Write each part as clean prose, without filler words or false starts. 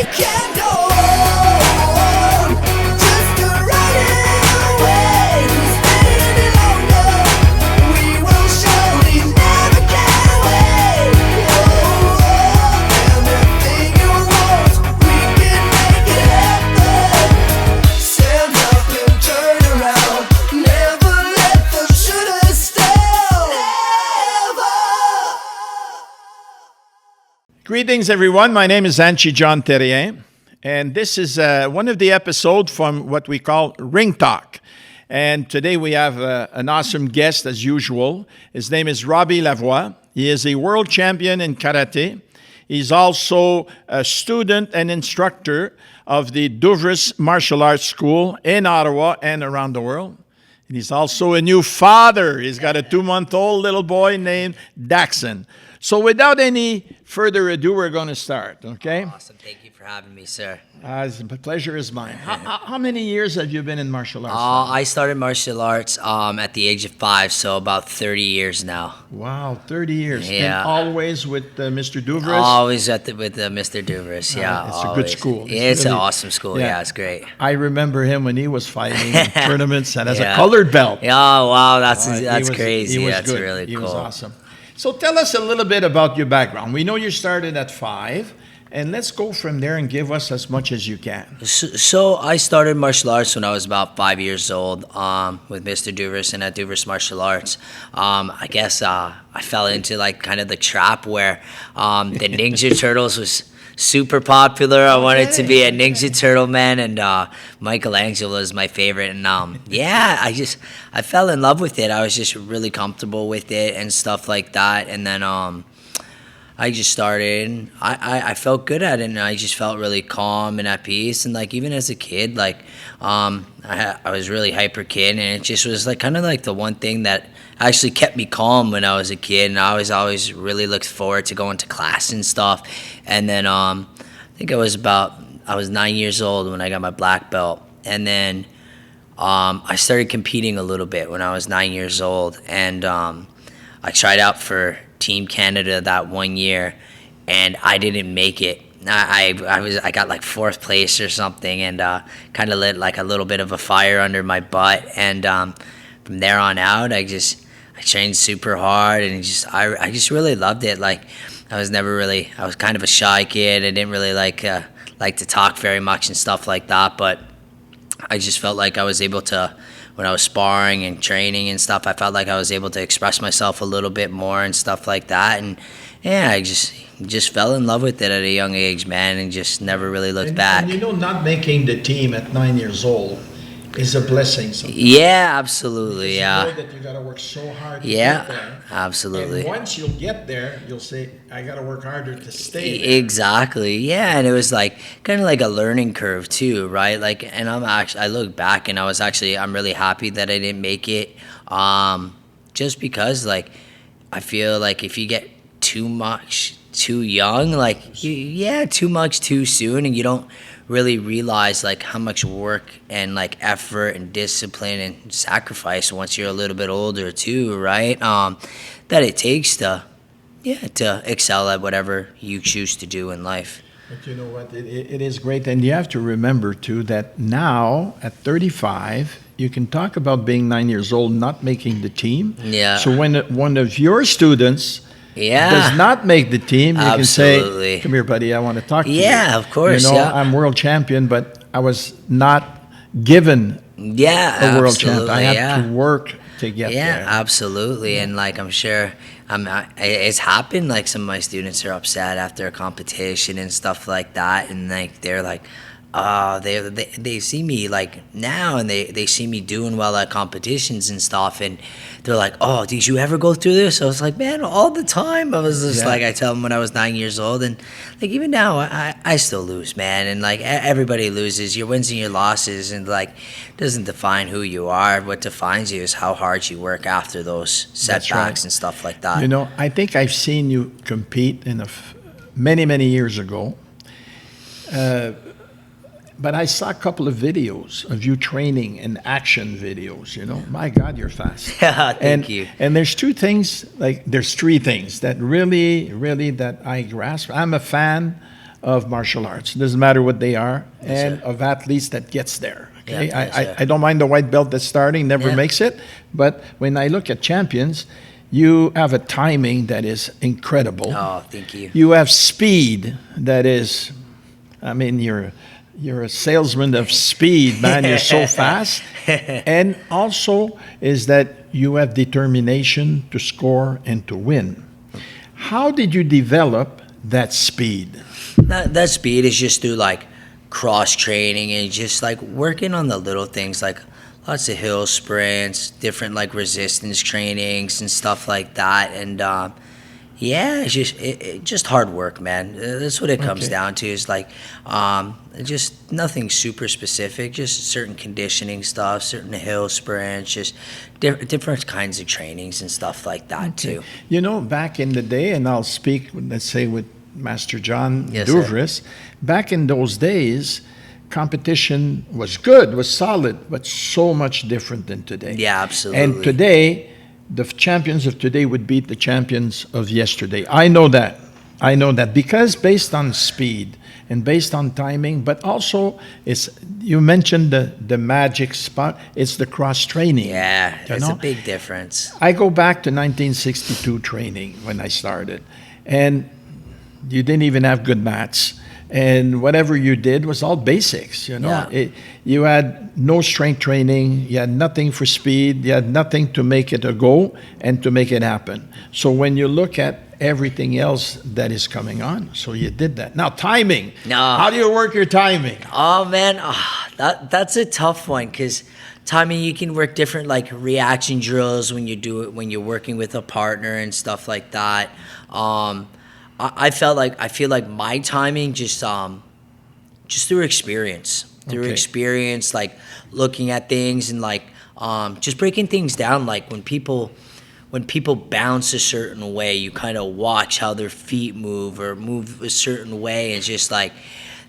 can go on, just to ride it away. Stay any longer, we will surely never get away. Anything you want, we can make it happen. Stand up and turn around, never let them shoot us down. Never. Greetings, everyone. My name is Hanshi John Therien, and this is one of the episodes from what we call Ring Talk. And today we have an awesome guest, as usual. His name is Robbie Lavoie. He is a world champion in karate. He's also a student and instructor of the Douvres Martial Arts School in Ottawa and around the world. And he's also a new father. He's got a 2-month-old little boy named Daxon. So without any further ado, we're going to start, okay? Awesome. Thank you for having me, sir. The pleasure is mine. How many years have you been in martial arts? I started martial arts at the age of 5, so about 30 years now. Wow, 30 years. Yeah. And always with Mr. Douvres? Always with Mr. Douvres, yeah. It's a always. good school. It's an really- awesome school, yeah, it's great. I remember him when he was fighting in tournaments and as a Yeah. colored belt. Yeah, oh, wow, that's He that's was- crazy. He was That's good. really He cool. was awesome. So tell us a little bit about your background. We know you started at 5, and let's go from there and give us as much as you can. So I started martial arts when I was about 5 years old with Mr. Douvres and at Douvres Martial Arts. I guess I fell into like kind of the trap where the Ninja Turtles was super popular. I wanted to be a Ninja Turtle man, and Michelangelo is my favorite. And yeah, I fell in love with it. I was just really comfortable with it and stuff like that. And then I just started. I felt good at it, and I just felt really calm and at peace. And like even as a kid, like I was really hyper kid, and it just was like kind of like the one thing that actually kept me calm when I was a kid. And I always really looked forward to going to class and stuff. And then I think I was 9 years old when I got my black belt, and then I started competing a little bit when I was 9 years old, and I tried out for Team Canada that one year, and I didn't make it. I got like 4th place or something, and kind of lit like a little bit of a fire under my butt. And from there on out, I trained super hard, and I just really loved it. Like I was kind of a shy kid. I didn't really like to talk very much and stuff like that, but I just felt like I was able to, when I was sparring and training and stuff, I felt like I was able to express myself a little bit more and stuff like that. And yeah, I just fell in love with it at a young age, man, and just never really looked back. And you know, not making the team at 9 years old is a blessing sometimes. Yeah, absolutely, You yeah. know that you got to work so hard to Yeah, get there. absolutely. And once you'll get there, you'll say, I got to work harder to stay there. Exactly. Yeah, and it was like kind of like a learning curve too, right? Like, and I look back and I'm really happy that I didn't make it, just because like I feel like if you get too much too young, like too much too soon, and you don't really realize like how much work and like effort and discipline and sacrifice once you're a little bit older too, right? That it takes to excel at whatever you choose to do in life. But you know what? It is great. And you have to remember, too, that now at 35, you can talk about being 9 years old, not making the team. Yeah. So when one of your students does not make the team, you Absolutely. can say, come here, buddy, I want to talk to you. Yeah, of course, You know, yeah. I'm world champion, but I was not given a world champion. I had to work to get Yeah, there. absolutely. And like I'm sure it's happened, like some of my students are upset after a competition and stuff like that, and like they're like, they see me like now, and they see me doing well at competitions and stuff, and they're like, oh, did you ever go through this? I was like, man, all the time. I was just like, I tell them when I was 9 years old, and like even now I still lose, man, and like everybody loses. Your wins and your losses, and like doesn't define who you are. What defines you is how hard you work after those setbacks and stuff like that. You know, I think I've seen you compete many years ago. But I saw a couple of videos of you training in action videos, you know. My God, you're fast. Yeah, thank you. And there's three things that really that I grasp. I'm a fan of martial arts. It doesn't matter what they are, and sir. of athletes that gets there. Okay? Yeah, yes, sir. I don't mind the white belt that's starting, never Yeah. makes it, but when I look at champions, you have a timing that is incredible. Oh, thank you. You have speed that is, I mean, you're a salesman of speed, man. You're so fast. And also is that you have determination to score and to win. How did you develop that speed? That speed is just through like cross training and just like working on the little things, like lots of hill sprints, different like resistance trainings and stuff like that. And yeah, it's just hard work, man. That's what it comes Okay. down to. Is like just nothing super specific, just certain conditioning stuff, certain hill sprints, just different kinds of trainings and stuff like that too. You know, back in the day, and I'll speak, let's say, with Master John Yes, sir. Duvris, back in those days, competition was good, was solid, but so much different than today. Yeah, absolutely. And today, the champions of today would beat the champions of yesterday. I know that. I know that because based on speed and based on timing, but also it's, you mentioned the magic spot, it's the cross training. Yeah, you it's know? a big difference. I go back to 1962 training when I started, and you didn't even have good mats, and whatever you did was all basics. You know, Yeah. You had no strength training, you had nothing for speed, you had nothing to make it a go and to make it happen. So when you look at everything else that is coming on, so you did that. Now timing. No. How do you work your timing? Oh man, that's a tough one because timing, you can work different like reaction drills when you do it when you're working with a partner and stuff like that. I feel like my timing just through experience, Okay. like looking at things and like just breaking things down. Like when people bounce a certain way, you kind of watch how their feet move or move a certain way. It's just like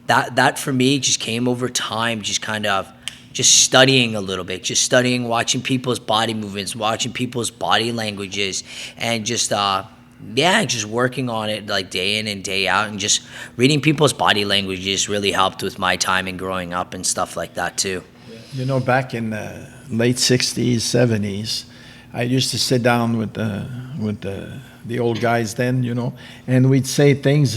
that for me just came over time, just kind of just studying a little bit, just studying, watching people's body movements, watching people's body languages, and just just working on it like day in and day out, and just reading people's body languages really helped with my timing growing up and stuff like that too. You know, back in the late 60s, 70s, I used to sit down with the old guys then, you know, and we'd say things,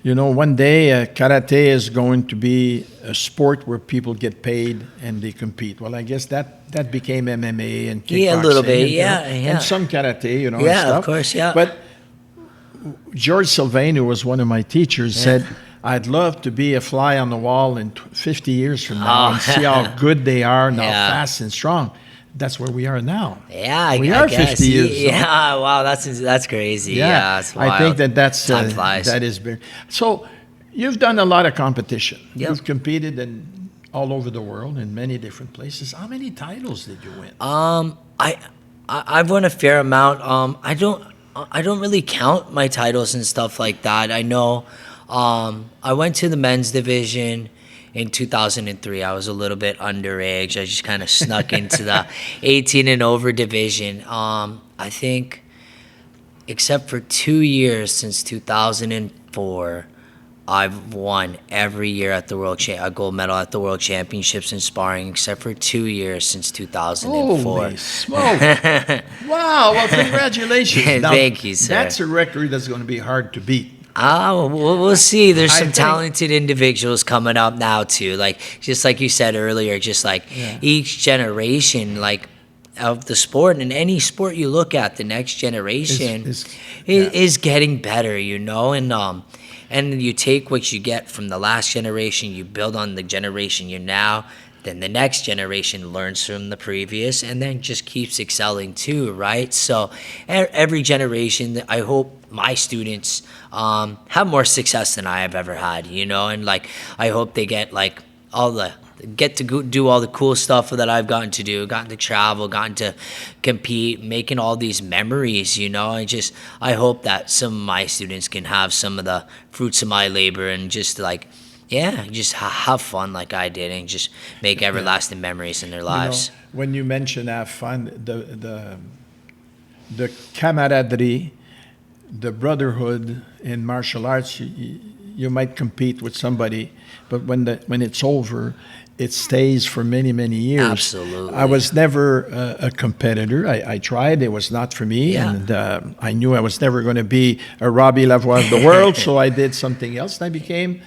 you know, one day karate is going to be a sport where people get paid and they compete. Well, I guess that became MMA and kickboxing. Yeah, a little bit, and, you know, yeah. and some karate, you know, and Yeah, stuff. of course, yeah. But George Sylvain, who was one of my teachers, said, I'd love to be a fly on the wall in 50 years from now and see how good they are and how Yeah. fast and strong. That's where we are now. Yeah, We I are guess. 50 years, so- Yeah, wow, that's crazy. Yeah, that's wild. I think that's Time flies. that is big. So you've done a lot of competition. Yep. You've competed in all over the world in many different places. How many titles did you win? I've won a fair amount. I don't really count my titles and stuff like that. I know I went to the men's division in 2003. I was a little bit underage. I just kind of snuck into the 18 and over division. I think except for 2 years since 2004, I've won every year at the a gold medal at the World Championships in sparring, except for 2 years since 2004. Holy smoke. Wow, well, congratulations. Now, Thank you, sir. That's a record that's going to be hard to beat. We'll see. There's I some think- talented individuals coming up now too. Like just like you said earlier, just like each generation, like of the sport, and any sport you look at, the next generation is getting better. You know, and you take what you get from the last generation, you build on the generation you're now. Then the next generation learns from the previous, and then just keeps excelling too, right? So every generation, I hope my students have more success than I have ever had, you know, and like I hope they get like get to go do all the cool stuff that I've gotten to do, gotten to travel, gotten to compete, making all these memories, you know. I hope that some of my students can have some of the fruits of my labor and just like, yeah, just have fun like I did and just make everlasting memories in their lives. You know, when you mention have fun, the camaraderie, the brotherhood in martial arts, you might compete with somebody, but when it's over, it stays for many, many years. Absolutely. I was never a competitor. I tried. It was not for me. Yeah. And I knew I was never going to be a Robbie Lavoie of the world, so I did something else. And I became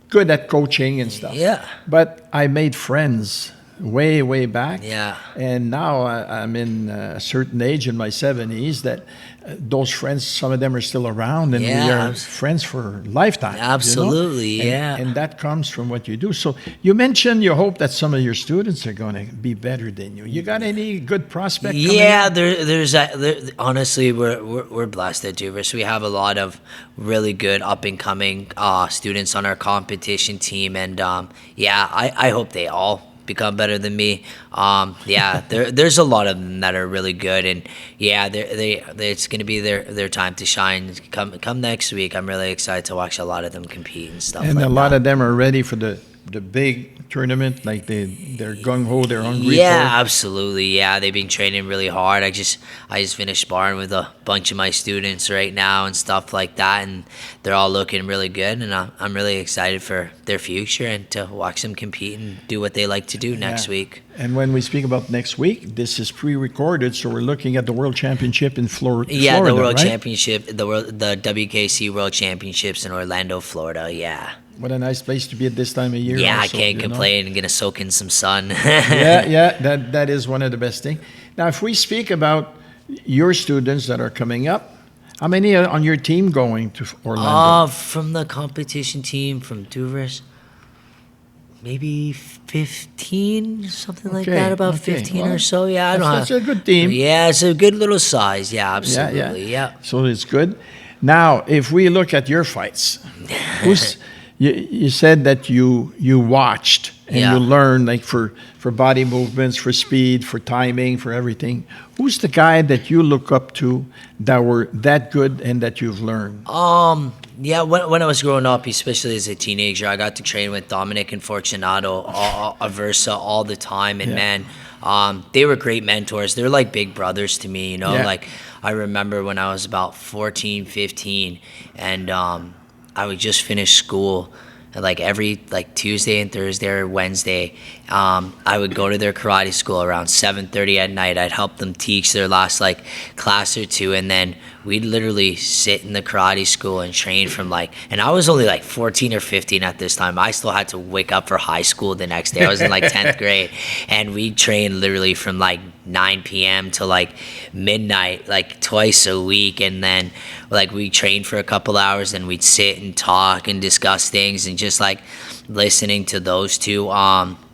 good at coaching and stuff. Yeah. But I made friends way, way back. Yeah. And now I'm in a certain age, in my 70s, that those friends, some of them are still around, and we Yeah. are friends for lifetime. you know? Absolutely, And- yeah. And that comes from what you do. So you mentioned you hope that some of your students are going to be better than you. You got any good prospect coming Yeah, up? honestly, we're blessed at Duvers. We have a lot of really good up and coming students on our competition team, and yeah, I hope they all become better than me. There's a lot of them that are really good, and yeah, it's going to be their time to shine. Come next week, I'm really excited to watch a lot of them compete and stuff. And like a lot that. of them are ready for the big tournament, like they're gung-ho, they're hungry Yeah, for it. absolutely. Yeah, they've been training really hard. I just finished sparring with a bunch of my students right now and stuff like that, and they're all looking really good. And I'm really excited for their future and to watch them compete and do what they like to do next Yeah. week. And when we speak about next week, this is pre-recorded, so we're looking at the World Championship in Florida. Yeah, the World right? Championship, the WKC World Championships in Orlando, Florida. Yeah, What a nice place to be at this time of year. yeah, I also, can't you know? complain. I'm gonna soak in some sun. Yeah, that is one of the best things. Now, if we speak about your students that are coming up, how many are on your team going to Orlando? From the competition team from Duvers, maybe 15, something like Okay, that. About okay. 15 Well, or so. Yeah, I don't that's know. a good team. Yeah, it's a good little size. Yeah, absolutely. Yeah. So it's good. Now, if we look at your fights, you said that you watched and Yeah. you learned, like for body movements, for speed, for timing, for everything. Who's the guy that you look up to that were that good and that you've learned? Yeah, when I was growing up, especially as a teenager, I got to train with Dominic and Fortunato, Aversa all the time, and Yeah. man, they were great mentors. They're like big brothers to me, you know. Yeah. Like I remember when I was about 14, 15, and I would just finish school. And like every Tuesday and Thursday or Wednesday, I would go to their karate school around 7:30 at night. I'd help them teach their last class or two, and then we'd literally sit in the karate school and train from and I was only 14 or 15 at this time. I still had to wake up for high school the next day. I was in 10th grade, and we'd train literally from 9 p.m. to midnight, twice a week, and then we trained for a couple hours, and we'd sit and talk and discuss things, and just listening to those two.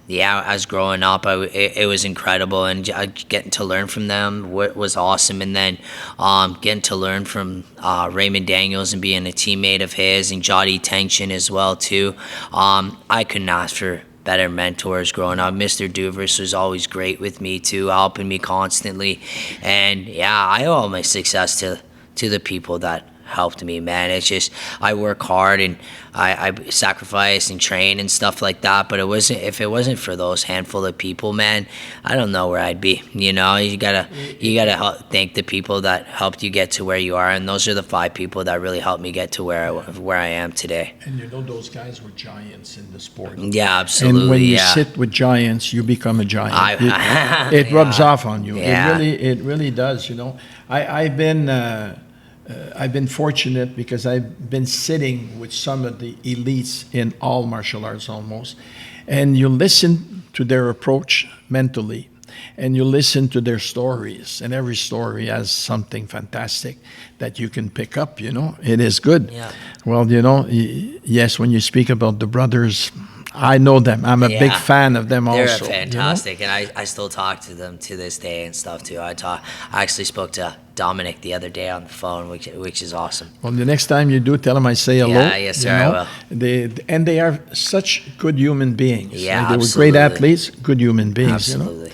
Yeah, as growing up, it was incredible, and getting to learn from them was awesome. And then getting to learn from Raymond Daniels and being a teammate of his, and Jody Tension as well too. I couldn't ask for better mentors growing up. Mr. Duvers was always great with me too, helping me constantly. And yeah, I owe all my success to the people that helped me, man. It's just I work hard and I sacrifice and train and stuff like that, but if it wasn't for those handful of people, man, I don't know where I'd be. You know, you gotta thank the people that helped you get to where you are, and those are the 5 people that really helped me get to where I am today. And you know those guys were giants in the sport. Yeah, absolutely. And when you yeah. sit with giants, you become a giant. I- It rubs Yeah. off on you. Yeah. It really does. You know, I've been fortunate because I've been sitting with some of the elites in all martial arts almost, and you listen to their approach mentally, and you listen to their stories, and every story has something fantastic that you can pick up. You know, it is good. Yeah. Well, you know, yes, when you speak about the brothers, I know them. I'm a big Yeah. fan of them They're also. you know? fantastic, and I still talk to them to this day and stuff too. I actually spoke to Dominic the other day on the phone, which is awesome. Well, the next time you do, tell them I say hello. Yeah, yes, sir, I will. They are such good human beings. Yeah, They were great absolutely. athletes, good human beings. You know? Absolutely.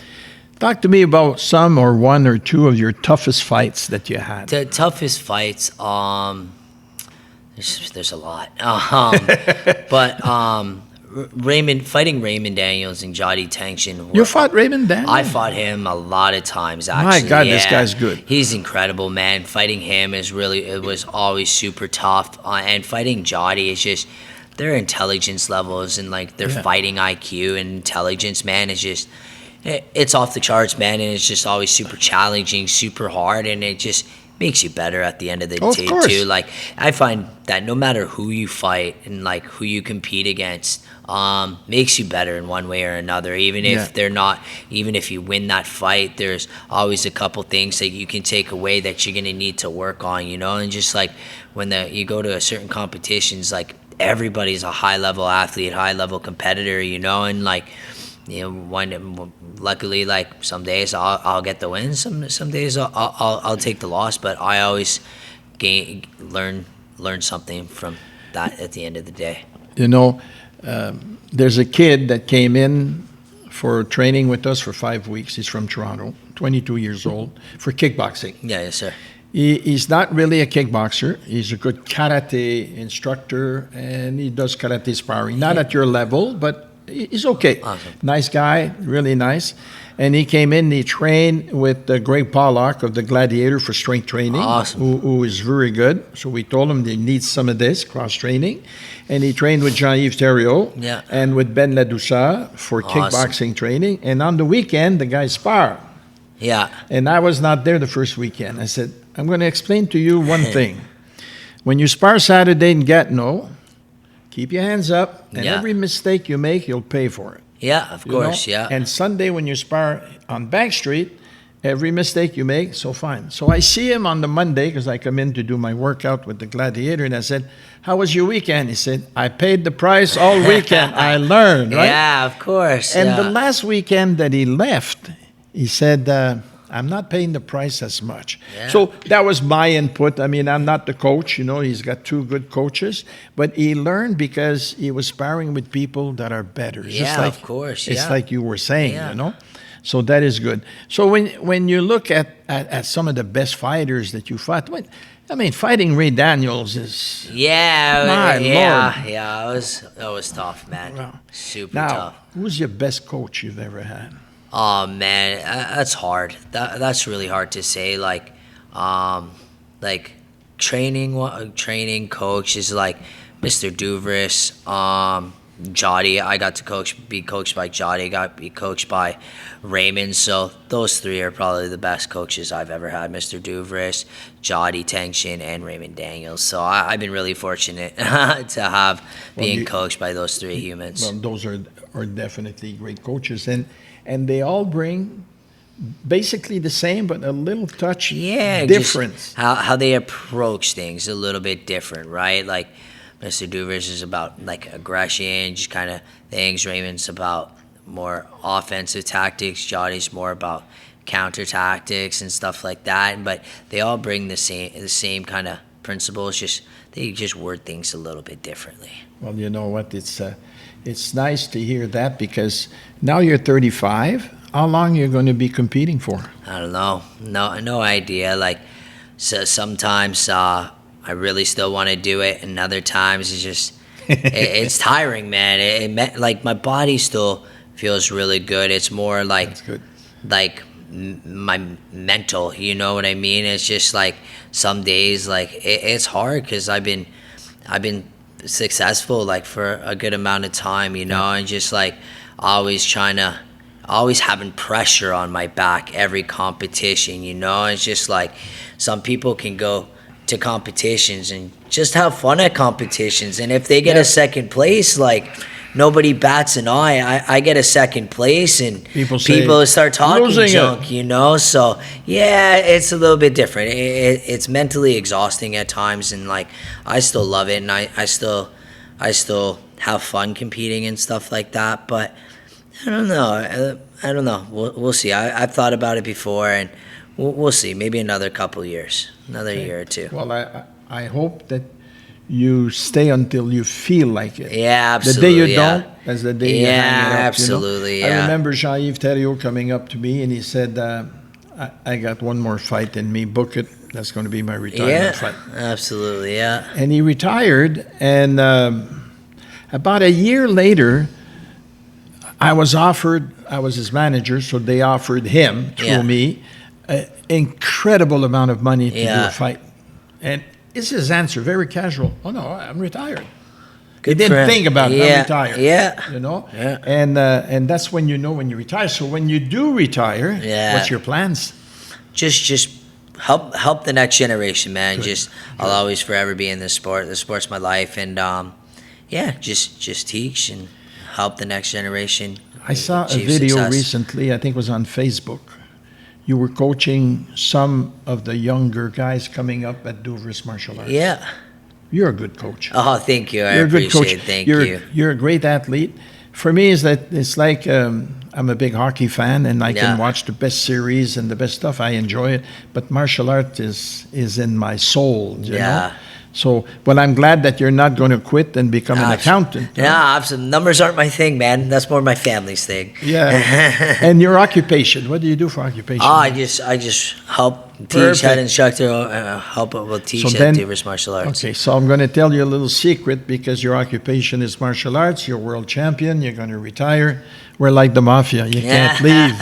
Talk to me about some or one or two of your toughest fights that you had. The toughest fights, there's a lot, but fighting Raymond Daniels and Jody Tenshin. You fought Raymond Daniels? I fought him a lot of times, actually. My God, this guy's good. He's incredible, man. Fighting him it was always super tough. And fighting Jody is just, their intelligence levels and like their fighting IQ and intelligence, man, is just, it's off the charts, man. And it's just always super challenging, super hard. And it just makes you better at the end of the day, too. Like, I find that no matter who you fight and like who you compete against, makes you better in one way or another. Even if they're not, even if you win that fight, there's always a couple things that you can take away that you're gonna need to work on, you know. And just like when you go to a certain competitions, like everybody's a high level athlete, high level competitor, you know, and like, you know, luckily, like some days I'll get the win, some days I'll take the loss, but I always learn something from that at the end of the day. You know, there's a kid that came in for training with us for 5 weeks. He's from Toronto, 22 years old, for kickboxing. Yeah, yes, sir. He's not really a kickboxer. He's a good karate instructor, and he does karate sparring. Not at your level, but he's okay. Awesome. Nice guy, really nice. And he came in, he trained with Greg Pollock of the Gladiator for strength training, Awesome. who is very good. So we told him they need some of this, cross-training. And he trained with Jean-Yves Thériault and with Ben Ladouceur for kickboxing training. And on the weekend, the guys spar. Yeah. And I was not there the first weekend. I said, I'm going to explain to you one thing. When you spar Saturday in Gatineau, keep your hands up, and every mistake you make, you'll pay for it. Yeah, of course, know? yeah. And Sunday when you spar on Bank Street, every mistake you make, so fine. So I see him on the Monday, because I come in to do my workout with the Gladiator, and I said, how was your weekend? He said, I paid the price all weekend. I learned, right? Yeah, of course. And the last weekend that he left, he said, I'm not paying the price as much. Yeah. So that was my input. I mean, I'm not the coach, you know, he's got two good coaches, but he learned because he was sparring with people that are better. It's just like, of course. It's like you were saying, you know? So that is good. So when you look at some of the best fighters that you fought, I mean, fighting Ray Daniels is... my Lord. Yeah, it was tough, man. Wow. Super now, tough. who's your best coach you've ever had? Oh man, that's hard. That's really hard to say. Like training coach is like Mr. Duvris, Jody. I got to be coached by Jody. Got to be coached by Raymond. So those three are probably the best coaches I've ever had: Mr. Duvris, Jody Tenshin, and Raymond Daniels. So I've been really fortunate to have being coached by those three humans. Well, those are definitely great coaches, and they all bring basically the same, but a little touch difference. How they approach things a little bit different, right? Like Mr. Duvers is about like aggression, just kind of things. Raymond's about more offensive tactics. Jody's more about counter tactics and stuff like that. But they all bring the same kind of principles. They just word things a little bit differently. Well, you know what? It's nice to hear that, because now you're 35. How long are you going to be competing for? I don't know. No idea. Like, so sometimes I really still want to do it, and other times it's just it's tiring, man. Like my body still feels really good. It's more like That's good. Like my mental. You know what I mean? It's just like some days like it's hard because I've been successful like for a good amount of time, you know, and just like always having pressure on my back every competition, you know. It's just like some people can go to competitions and just have fun at competitions, and if they get a second place, like nobody bats an eye. I get a second place, and people start talking junk, you know. So yeah, it's a little bit different. It's mentally exhausting at times, and like I still love it, and I still have fun competing and stuff like that. But I don't know. We'll see. I've thought about it before, and we'll see. Maybe another couple years, another year or two. Well, I hope that you stay until you feel like it. Yeah, absolutely. The day you don't, as the day you hang it up. Absolutely. You know? I remember Jean-Yves Thériault coming up to me, and he said, I got one more fight in me. Book it. That's going to be my retirement fight. Absolutely, yeah. And he retired, and About a year later, I was his manager, so they offered him, through me, an incredible amount of money to do a fight. And this is his answer, very casual. Oh, no, I'm retired. He didn't think about it. I'm retired. You know? And that's when you know when you retire. So when you do retire, what's your plans? Just help the next generation, man. I'll always forever be in this sport. The sport's my life, and just teach and help the next generation. I saw a video recently, I think it was on Facebook. You were coaching some of the younger guys coming up at Douvres Martial Arts. Yeah. You're a good coach. Oh, thank you. You're a good coach. Thank you. You're a great athlete. For me, it's like I'm a big hockey fan, and I can watch the best series and the best stuff. I enjoy it. But martial art is in my soul, you know? So, well, I'm glad that you're not going to quit and become an accountant. Yeah, numbers aren't my thing, man. That's more my family's thing. Yeah. And your occupation, what do you do for occupation? I just help teach, head instructor, help with teach at Douvres Martial Arts. Okay, so I'm going to tell you a little secret, because your occupation is martial arts. You're world champion. You're going to retire. We're like the mafia. You can't leave.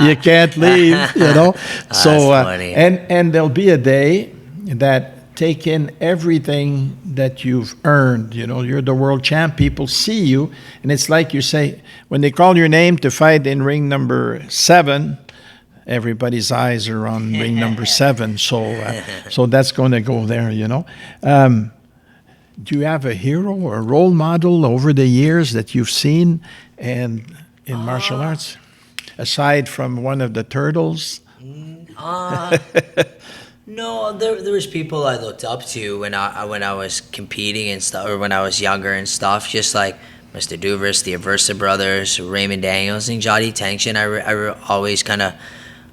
You can't leave, you know. So, funny. And there'll be a day that take in everything that you've earned. You know, you're the world champ. People see you, and it's like you say, when they call your name to fight in ring number 7, everybody's eyes are on ring number 7. So that's going to go there, you know. Do you have a hero or a role model over the years that you've seen and in martial arts, aside from one of the turtles? No, there was people I looked up to when I was competing and stuff, or when I was younger and stuff. Just like Mr. Douvres, the Aversa brothers, Raymond Daniels, and Jody Tangshin. I always kind of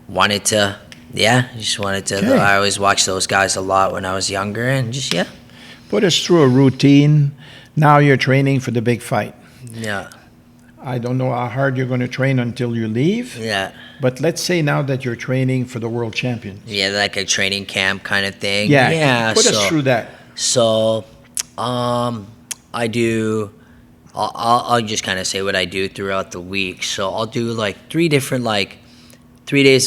wanted to. Okay. I always watched those guys a lot when I was younger, and Put us through a routine. Now you're training for the big fight. Yeah. I don't know how hard you're going to train until you leave. Yeah. But let's say now that you're training for the world champions. Yeah, like a training camp kind of thing. Yeah. Put us through that. So, I do. I'll just kind of say what I do throughout the week. So I'll do like 3 days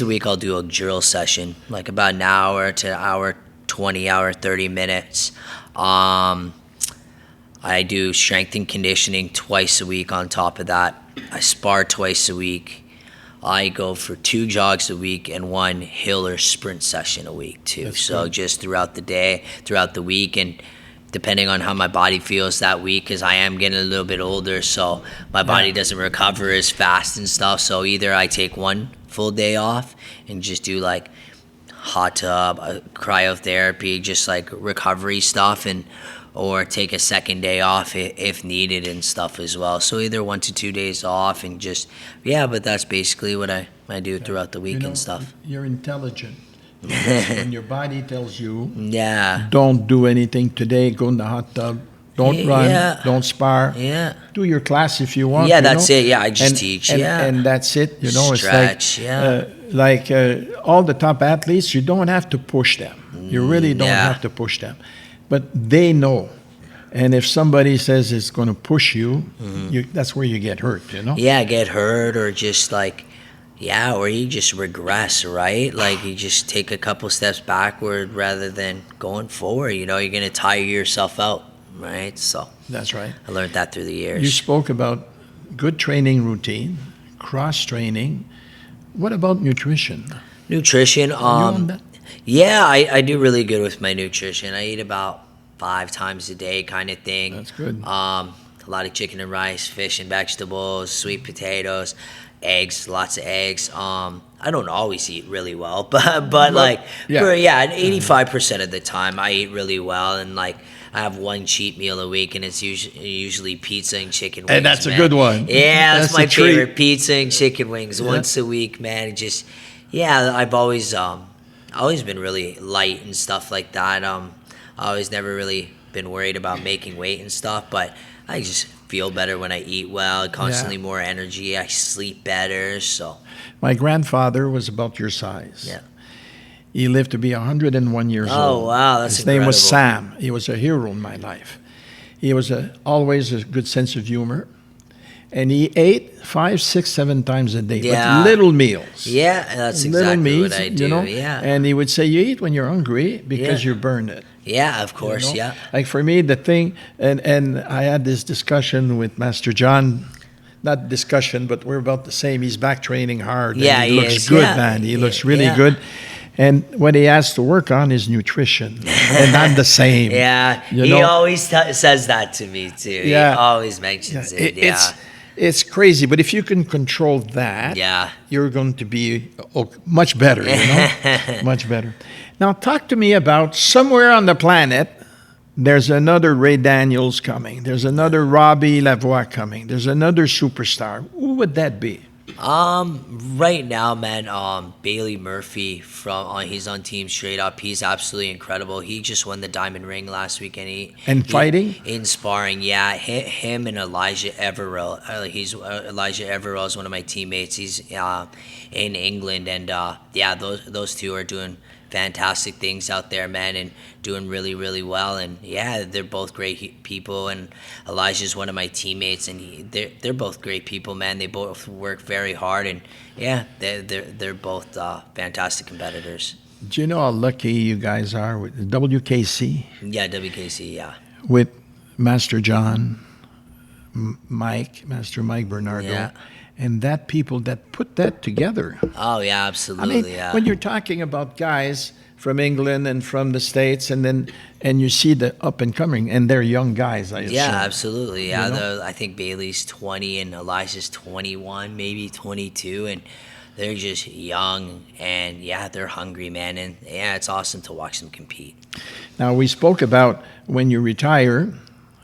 a week. I'll do a drill session, like about an hour to hour 20, hour 30 minutes. I do strength and conditioning twice a week on top of that. I spar twice a week. I go for 2 jogs a week and 1 hill or sprint session a week too. That's so good. Just throughout the day, throughout the week, and depending on how my body feels that week, because I am getting a little bit older, so my body doesn't recover as fast and stuff. So either I take 1 full day off and just do like hot tub, cryotherapy, just like recovery stuff, or take a second day off if needed and stuff as well. So either 1 to 2 days off and just, but that's basically what I do throughout the week and stuff. You're intelligent. When your body tells you, yeah, don't do anything today, go in the hot tub, don't run, don't spar, do your class if you want. Yeah, that's it. Yeah, I just teach. And that's it. You know, stretch, it's like all the top athletes, you don't have to push them. You really don't have to push them, but they know. And if somebody says it's going to push you, that's where you get hurt. You know. Yeah, get hurt or just like. Yeah, or you just regress, right? Like you just take a couple steps backward rather than going forward. You know, you're going to tire yourself out, right? So that's right. I learned that through the years. You spoke about good training routine, cross training. What about nutrition? Nutrition, on that? Yeah, I do really good with my nutrition. I eat about 5 times a day, kind of thing. That's good. A lot of chicken and rice, fish and vegetables, sweet potatoes. Eggs, lots of eggs. I don't always eat really well, but 85% of the time I eat really well, and like I have 1 cheat meal a week, and it's usually pizza and chicken wings. And that's a good one. Yeah, that's my favorite, pizza and chicken wings once a week, man. I've always been really light and stuff like that. I always never really been worried about making weight and stuff, but I just feel better when I eat well, constantly more energy. I sleep better. So, my grandfather was about your size. Yeah, he lived to be 101 years old. Oh wow, that's His incredible. name was Sam. He was a hero in my life. He was always a good sense of humor. And he ate 5, 6, 7 times a day, Yeah. but little meals. Yeah, that's Little exactly meals, what I do. you know. Yeah. And he would say, "You eat when you're hungry because Yeah. you burn it." Yeah, of You course. know? Yeah. Like for me, the thing, and I had this discussion with Master John. Not discussion, but we're about the same. He's back training hard. And Yeah, he he looks is, good, yeah. man. He Yeah, looks really yeah. good. And what he has to work on is nutrition, and not the same. Yeah, You he know? always says that to me too. Yeah. He always mentions it. Yeah. It's crazy, but if you can control that, Yeah. you're going to be much better, you know? Much better. Now, talk to me about somewhere on the planet, there's another Ray Daniels coming. There's another Robbie Lavoie coming. There's another superstar. Who would that be? Right now, man, Bailey Murphy he's on Team Straight Up. He's absolutely incredible. He just won the diamond ring last week, and Fighting? in sparring. Yeah, him and Elijah Everill. Elijah Everill is one of my teammates. He's in England, and yeah, those two are doing fantastic things out there, man, and doing really, really well. And yeah, they're both great people. And Elijah's one of my teammates, and they're both great people, man. They both work very hard, and yeah, they're both fantastic competitors. Do you know how lucky you guys are with WKC, Yeah, WKC, yeah. with Master John, Master Mike Bernardo, Yeah. and that people that put that together? Oh yeah, I absolutely, mean, yeah. when you're talking about guys from England and from the States, and you see the up and coming, and they're young guys, I assume. Yeah, absolutely. Yeah, You know? I think Bailey's 20 and Elijah's 21, maybe 22, and they're just young, and yeah, they're hungry, man, and yeah, it's awesome to watch them compete. Now, we spoke about when you retire,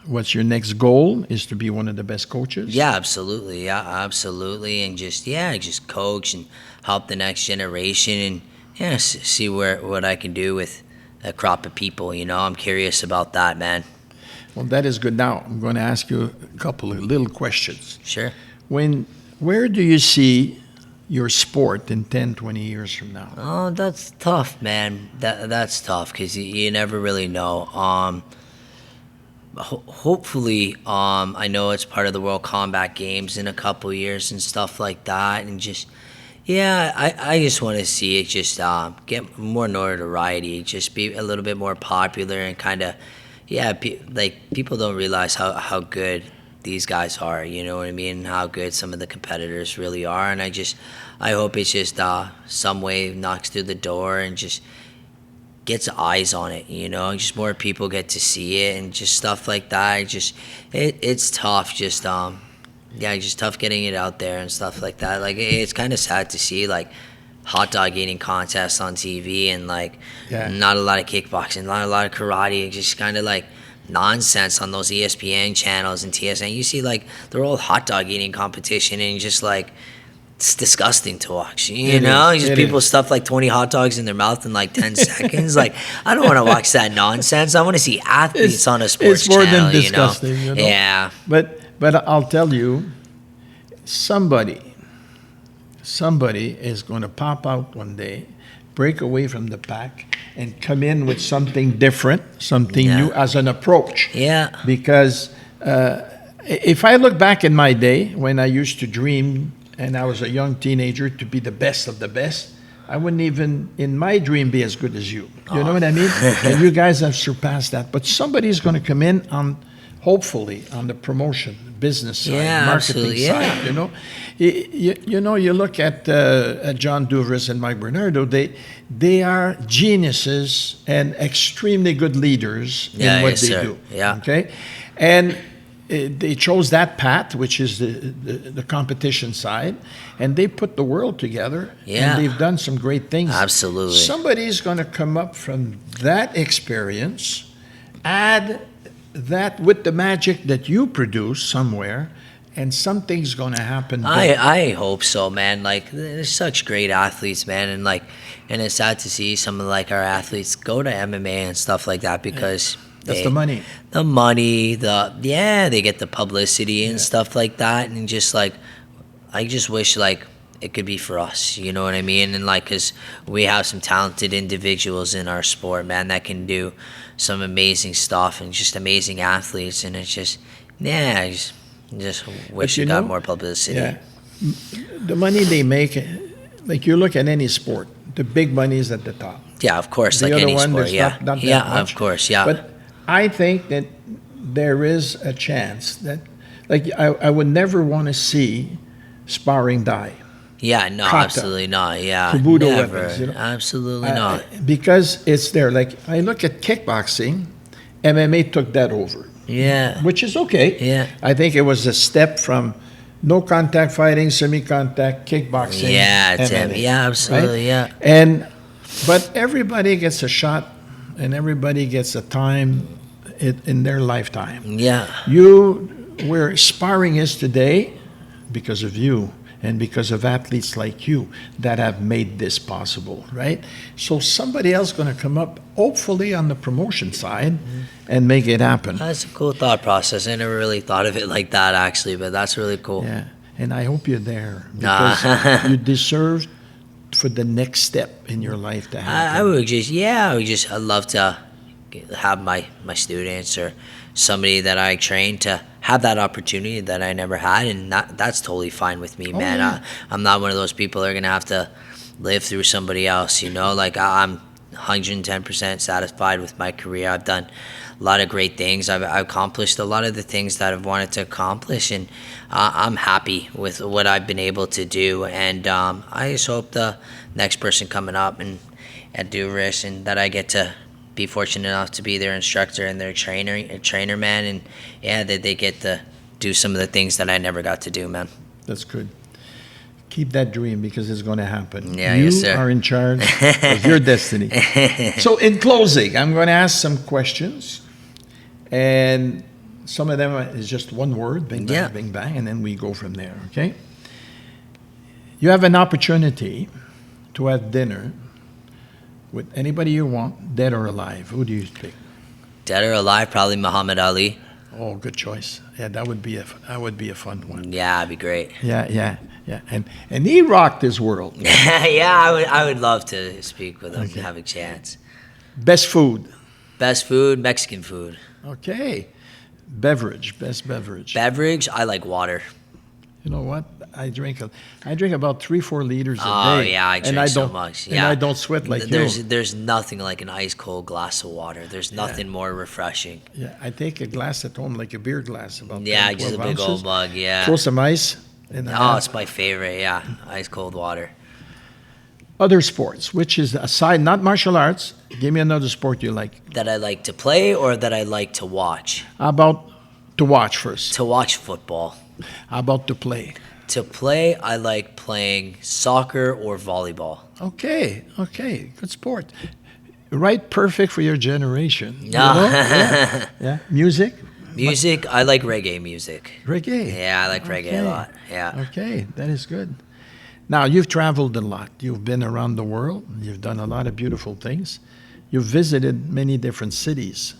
what's your next goal is to be one of the best coaches? Yeah, absolutely. Yeah, absolutely, and just coach and help the next generation, and yeah, see what I can do with a crop of people. You know, I'm curious about that, man. Well, that is good. Now, I'm going to ask you a couple of little questions. Sure. Where do you see your sport in 10, 20 years from now? Oh, that's tough, man. That's tough because you never really know. Hopefully, I know it's part of the World Combat Games in a couple years and stuff like that, and just yeah, I just want to see it just get more notoriety, just be a little bit more popular, and kind of yeah, people don't realize how good these guys are. You know what I mean? How good some of the competitors really are, and I hope it's just some way knocks through the door and just gets eyes on it, you know, just more people get to see it and just stuff like that. It's tough, just tough getting it out there and stuff like that. Like it's kind of sad to see like hot dog eating contests on TV and like not a lot of kickboxing, not a lot of karate, just kind of like nonsense on those ESPN channels and TSN. You see like they're all hot dog eating competition and just like it's disgusting to watch, you know? Just people stuff like 20 hot dogs in their mouth in like 10 seconds. Like, I don't want to watch that nonsense. I want to see athletes on a sports channel, It's more than disgusting, you know? Yeah. But I'll tell you, somebody is going to pop out one day, break away from the pack, and come in with something different, something new as an approach. Yeah. Because if I look back in my day when I used to dream and I was a young teenager to be the best of the best, I wouldn't even in my dream be as good as you. You know what I mean? And you guys have surpassed that. But somebody's going to come in on, hopefully, on the promotion, business side, marketing side. You know, you look at John Duvras and Mike Bernardo. They are geniuses and extremely good leaders in what they do. Yeah. Okay, and they chose that path, which is the competition side, and they put the world together. Yeah. And they've done some great things. Absolutely. Somebody's going to come up from that experience, add that with the magic that you produce somewhere, and something's going to happen. I hope so, man. Like, there's such great athletes, man, and it's sad to see some of like our athletes go to MMA and stuff like that because that's the money. The money, they get the publicity and stuff like that, and just like, I just wish like it could be for us. You know what I mean? And like, cause we have some talented individuals in our sport, man, that can do some amazing stuff and just amazing athletes. And it's just, yeah, I just wish you it got know, more publicity. Yeah. The money they make, like you look at any sport, the big money is at the top. Yeah, of course, The like other any one, sport. there's Yeah, not that yeah, much. of course, yeah. But I think that there is a chance that, like, I would never want to see sparring die. Yeah, no, Kata, absolutely not. Yeah, Kubudo never. weapons, you know? Absolutely not. Because it's there. Like, I look at kickboxing, MMA took that over, Yeah, which is okay. Yeah. I think it was a step from no contact fighting, semi-contact, kickboxing. yeah, Tim. MMA, Yeah, absolutely. right? Yeah, But everybody gets a shot, and everybody gets a time in their lifetime. yeah. Where sparring is today, because of you and because of athletes like you that have made this possible, right? So somebody else going to come up, hopefully on the promotion side, and make it happen. That's a cool thought process. I never really thought of it like that, actually, but that's really cool. Yeah, and I hope you're there because you deserve for the next step in your life to happen. I'd love to have my students or somebody that I train to have that opportunity that I never had, and that's totally fine with me, man. yeah. I'm not one of those people that are gonna have to live through somebody else, you know. Like, I'm 110% satisfied with my career. I've done a lot of great things. I've accomplished a lot of the things that I've wanted to accomplish, and I'm happy with what I've been able to do. And I just hope the next person coming up and at Duvris, and that I get to be fortunate enough to be their instructor and their trainer, man, and yeah, that they get to do some of the things that I never got to do, man. That's good. Keep that dream because it's going to happen. Yeah, you yes, sir. are in charge of your destiny. So, in closing, I'm going to ask some questions, and some of them is just one word, bing, bang, Yeah. bing, bang, and then we go from there, okay? You have an opportunity to have dinner with anybody you want, dead or alive. Who do you pick? Dead or alive, probably Muhammad Ali. Oh, good choice. Yeah, that would be a fun one. Yeah, it'd be great. Yeah. And he rocked his world. Yeah, I would love to speak with him Okay. and have a chance. Best food. Best food, Mexican food. Okay. Beverage. Best beverage. Beverage, I like water. You know what? I drink about 3-4 liters a Oh day. yeah, I and drink so don't, much. And Yeah, I don't sweat like there's you. There's nothing like an ice cold glass of water. There's nothing more refreshing. Yeah, I take a glass at home, like a beer glass, about Yeah, 10, just a 12 big ounces. old mug. Yeah. Throw some ice. And Oh, it's my favorite. Yeah, ice cold water. other sports, which is aside, not martial arts. Give me another sport you like. That I like to play or that I like to watch. How about to watch first? To watch football. How about to play? To play, I like playing soccer or volleyball. Okay, good sport. Right, perfect for your generation. you Yeah. know? Yeah. Music, Music, I like reggae music. reggae. Yeah, I like reggae a lot. Yeah. Okay, that is good. Now, you've traveled a lot. You've been around the world. You've done a lot of beautiful things. You've visited many different cities.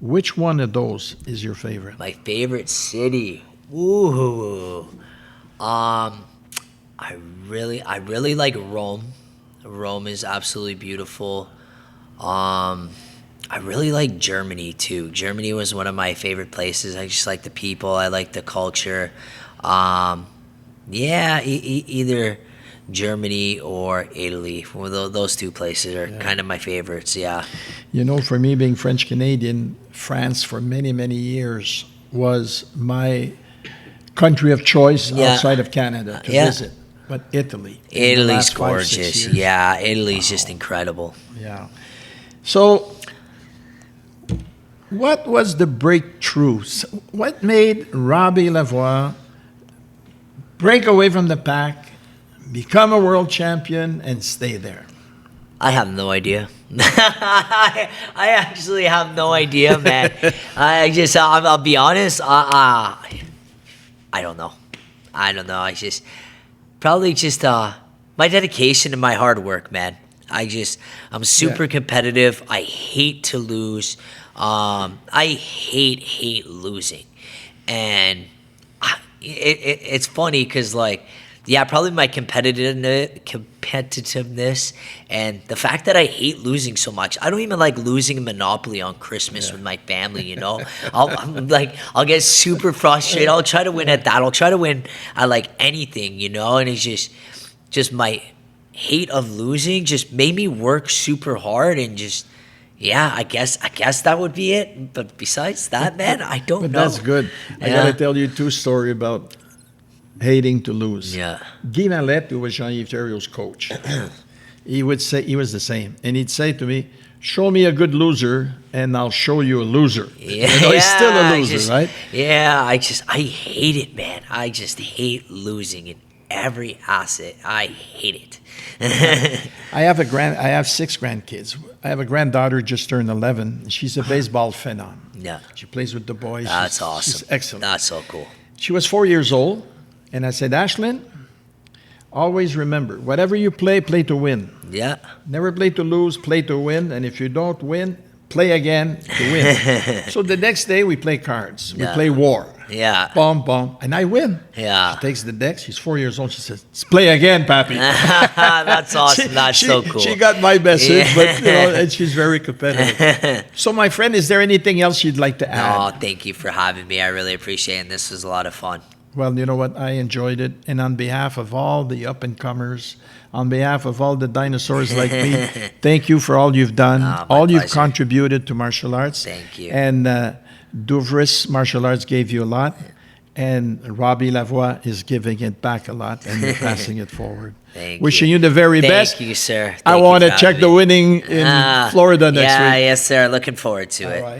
Which one of those is your favorite? My favorite city. Ooh. I really like Rome. Rome is absolutely beautiful. I really like Germany too. Germany was one of my favorite places. I just like the people. I like the culture. Yeah, either Germany or Italy. Well, those two places are kind of my favorites. Yeah. You know, for me, being French Canadian, France for many, many years was my country of choice Yeah. outside of Canada to Yeah. visit. But Italy. in the Italy's last 5-6 gorgeous. years. Yeah, Italy's just incredible. Yeah. So, what was the breakthrough? What made Robbie Lavoie break away from the pack, become a world champion, and stay there? I have no idea. I actually have no idea, man. I'll be honest. I don't know. I just probably just my dedication and my hard work, man. I'm super competitive. I hate to lose. I hate losing, and it's funny because like Yeah, probably my competitiveness and the fact that I hate losing so much. I don't even like losing Monopoly on Christmas with my family, you know? I'll get super frustrated. I'll try to win at that. I'll try to win at like anything, you know? And it's just my hate of losing just made me work super hard and just, yeah, I guess that would be it. But besides that, man, I don't know. That's good. I got to tell you two stories about hating to lose. Yeah. Guy Mallette, who was Jean-Yves Thériault's coach, he would say, he was the same. And he'd say to me, show me a good loser and I'll show you a loser. Yeah, you know, he's still a loser, right? Yeah, I hate it, man. I just hate losing in every asset. I hate it. I have 6 grandkids. I have a granddaughter just turned 11. She's a baseball phenom. Yeah. She plays with the boys. That's awesome. She's excellent. That's so cool. She was 4 years old, and I said, Ashlyn, always remember, whatever you play, play to win. Yeah. Never play to lose, play to win. And if you don't win, play again to win. So the next day, we play cards. We play war. Yeah. Bomb, bomb. And I win. Yeah. She takes the deck. She's 4 years old. She says, let's play again, Papi. That's awesome. That's so cool. She got my message, but, and she's very competitive. So, my friend, is there anything else you'd like to add? Oh, thank you for having me. I really appreciate it. And this was a lot of fun. Well, you know what? I enjoyed it. And on behalf of all the up-and-comers, on behalf of all the dinosaurs like me, thank you for all you've done, all you've contributed to martial arts. Thank you. And Douvres Martial Arts gave you a lot. And Robbie Lavoie is giving it back a lot, and you're passing it forward. Wishing you the very best. Thank you, sir. I want to check the winning in Florida next week. Yes, sir. Looking forward to it. All right.